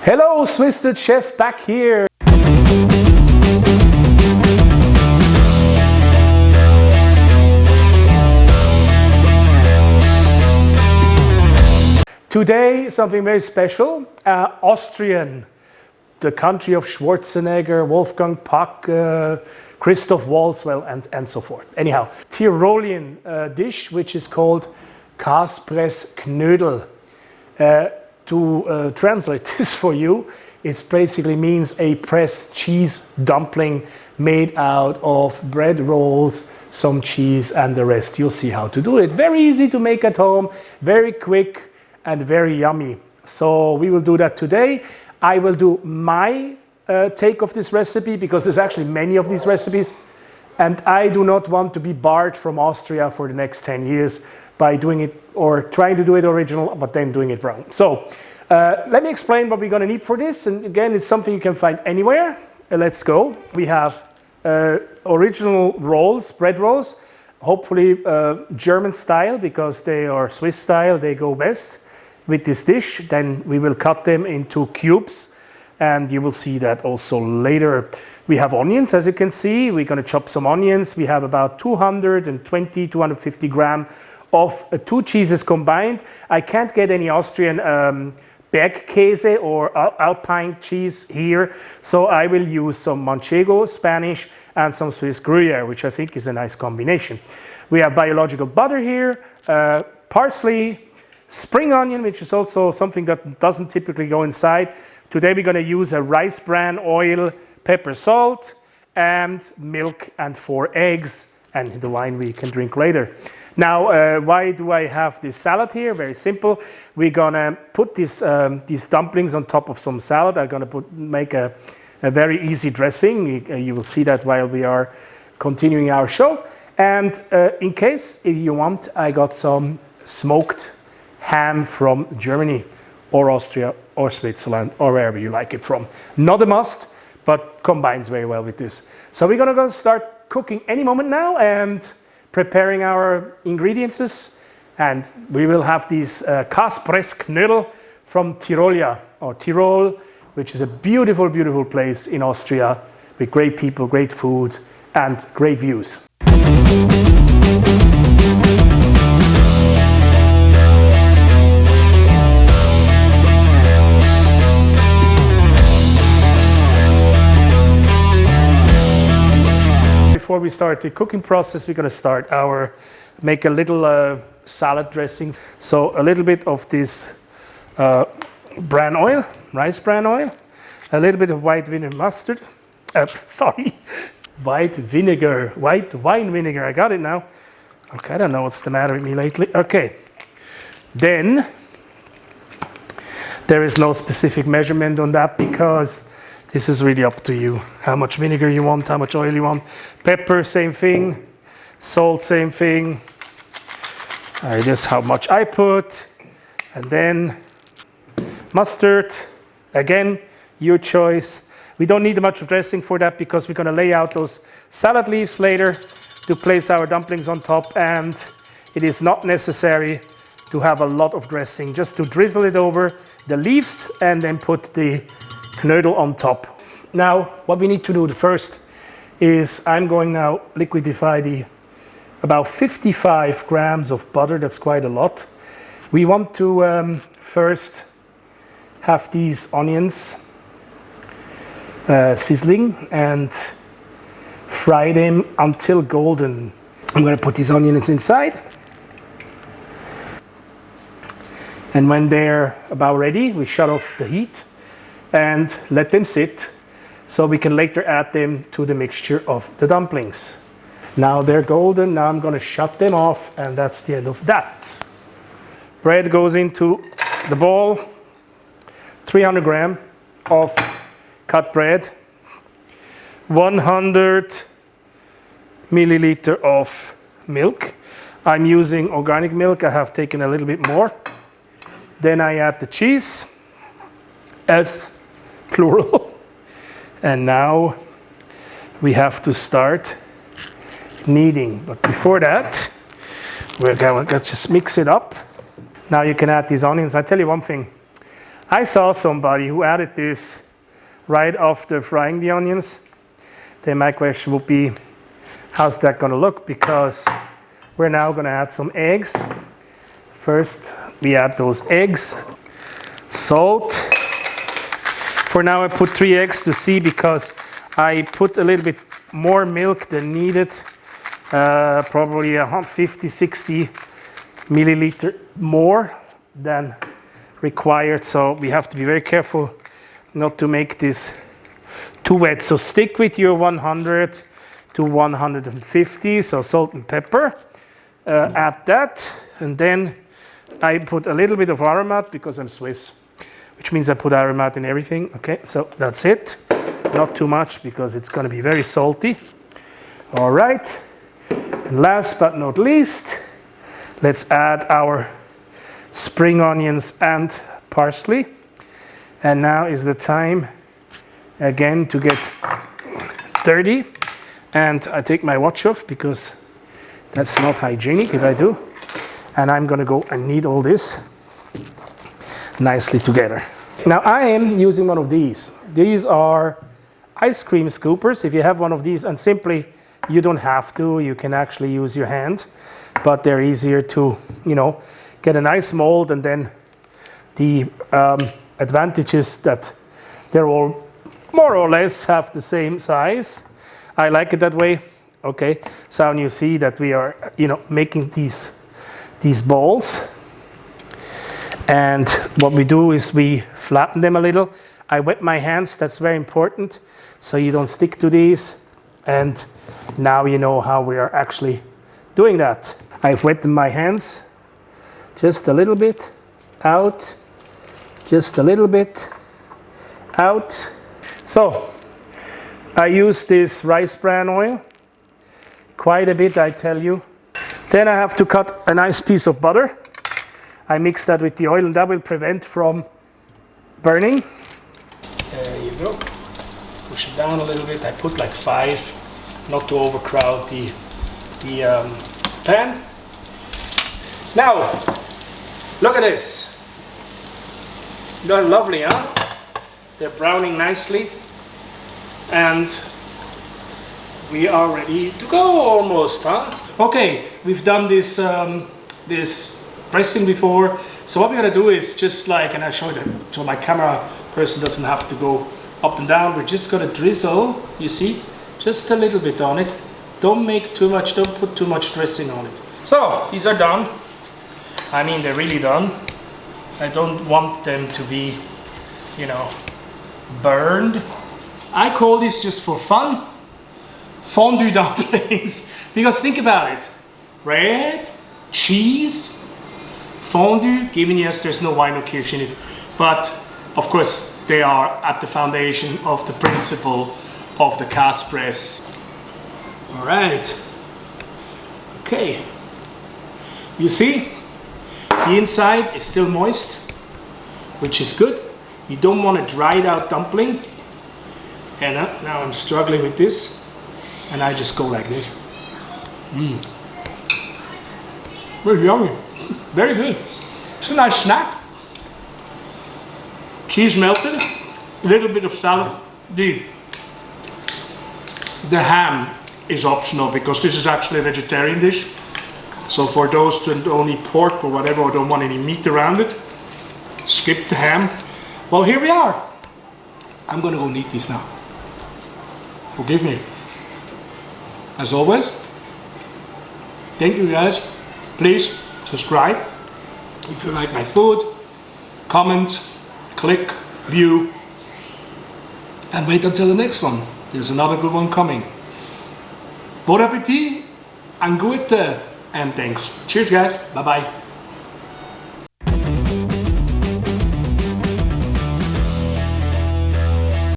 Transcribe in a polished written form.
Hello, Twisted Chef back here. Today, something very special, Austrian, the country of Schwarzenegger, Wolfgang Puck, Christoph Waltz, well, and so forth. Anyhow, Tyrolean dish, which is called Kaspress Knoedel. To translate this for you, it basically means a pressed cheese dumpling made out of bread rolls, some cheese, and the rest. You'll see how to do it. Very easy to make at home, very quick, and very yummy. So we will do that today. I will do my take of this recipe because there's actually many of these recipes, and I do not want to be barred from Austria for the next 10 years by doing it or trying to do it original, but then doing it wrong. So let me explain what we're going to need for this. And again, it's something you can find anywhere. Let's go. We have original rolls, bread rolls, hopefully German style because they are Swiss style. They go best with this dish. Then we will cut them into cubes, and you will see that also later. We have onions, as you can see. We're going to chop some onions. We have about 220, 250 grams of two cheeses combined. I can't get any Austrian Bergkäse or Alpine cheese here, so I will use some Manchego, Spanish, and some Swiss Gruyere, which I think is a nice combination. We have biological butter here, parsley, spring onion, which is also something that doesn't typically go inside. Today we're going to use a rice bran oil, pepper, salt, and milk, and 4 eggs, and the wine we can drink later. Now, why do I have this salad here? Very simple. We're gonna put these dumplings on top of some salad. I'm gonna make a very easy dressing. You will see that while we are continuing our show. And in case if you want, I got some smoked ham from Germany or Austria or Switzerland or wherever you like it from. Not a must, but combines very well with this. So we're gonna go start cooking any moment now and preparing our ingredients, and we will have these Kaspress Knoedel from Tyrolia, or Tyrol, which is a beautiful, beautiful place in Austria with great people, great food, and great views. Before we start the cooking process, we're going to make a little salad dressing. So a little bit of this bran oil, rice bran oil, a little bit of white vinegar mustard, white wine vinegar, I got it now. Okay, I don't know what's the matter with me lately. Okay, then there is no specific measurement on that because this is really up to you. How much vinegar you want, how much oil you want. Pepper, same thing. Salt, same thing. Just how much I put. And then mustard. Again, your choice. We don't need much dressing for that because we're going to lay out those salad leaves later to place our dumplings on top. And it is not necessary to have a lot of dressing. Just to drizzle it over the leaves and then put the Knoedel on top. Now, what we need to do first is I'm going now liquidify about 55 grams of butter. That's quite a lot. We want to first have these onions sizzling and fry them until golden. I'm going to put these onions inside. And when they're about ready, we shut off the heat and let them sit so we can later add them to the mixture of the dumplings. Now they're golden, now I'm going to shut them off, and that's the end of that. Bread goes into the bowl, 300 grams of cut bread, 100 milliliter of milk. I'm using organic milk, I have taken a little bit more. Then I add the cheese, as plural. And now we have to start kneading. But before that, we're going to just mix it up. Now you can add these onions. I tell you one thing. I saw somebody who added this right after frying the onions. Then my question would be, how's that gonna look? Because we're now gonna add some eggs. First, we add those eggs. Salt. For now I put 3 eggs to see because I put a little bit more milk than needed. Probably 50, 60 milliliter more than required. So we have to be very careful not to make this too wet. So stick with your 100 to 150. So salt and pepper. Add that. And then I put a little bit of AROMAT because I'm Swiss, which means I put AROMAT in everything. Okay, so that's it. Not too much because it's going to be very salty. All right. And last but not least, let's add our spring onions and parsley. And now is the time again to get dirty. And I take my watch off because that's not hygienic if I do. And I'm going to go and knead all this nicely together. Now I am using one of these. These are ice cream scoopers. If you have one of these, and simply you don't have to, you can actually use your hand, but they're easier to, you know, get a nice mold. And then the advantage is that they're all more or less have the same size. I like it that way. Okay, so you see that we are, you know, making these balls. And what we do is we flatten them a little. I wet my hands, that's very important, so you don't stick to these. And now you know how we are actually doing that. I've wetted my hands just a little bit, out, just a little bit, out. So I use this rice bran oil, quite a bit I tell you. Then I have to cut a nice piece of butter. I mix that with the oil and that will prevent from burning. There you go. Push it down a little bit. I put like 5, not to overcrowd the pan. Now, look at this. They're lovely, huh? They're browning nicely. And we are ready to go almost, huh? Okay, we've done this pressing before. So what we're gonna do is just like, and I showed it so my camera person doesn't have to go up and down. We're just gonna drizzle, you see, just a little bit on it. Don't make too much, don't put too much dressing on it. So these are done. I mean, they're really done. I don't want them to be, you know, burned. I call this just for fun, fondue dumplings. Because think about it, bread, cheese, fondue, given yes, there's no wine or kirsch in it, but of course they are at the foundation of the principle of the Kaspress. All right, okay, you see, the inside is still moist, which is good. You don't want a dried out dumpling. And now I'm struggling with this, and I just go like this. Very yummy, very good. It's a nice snack. Cheese melted, a little bit of salad. The ham is optional because this is actually a vegetarian dish. So for those who don't eat pork or whatever, or don't want any meat around it, skip the ham. Well, here we are. I'm gonna go knead these now. Forgive me. As always, thank you guys. Please subscribe if you like my food, comment, click, view, and wait until the next one. There's another good one coming. Bon appetit and gute, and thanks. Cheers guys, bye bye.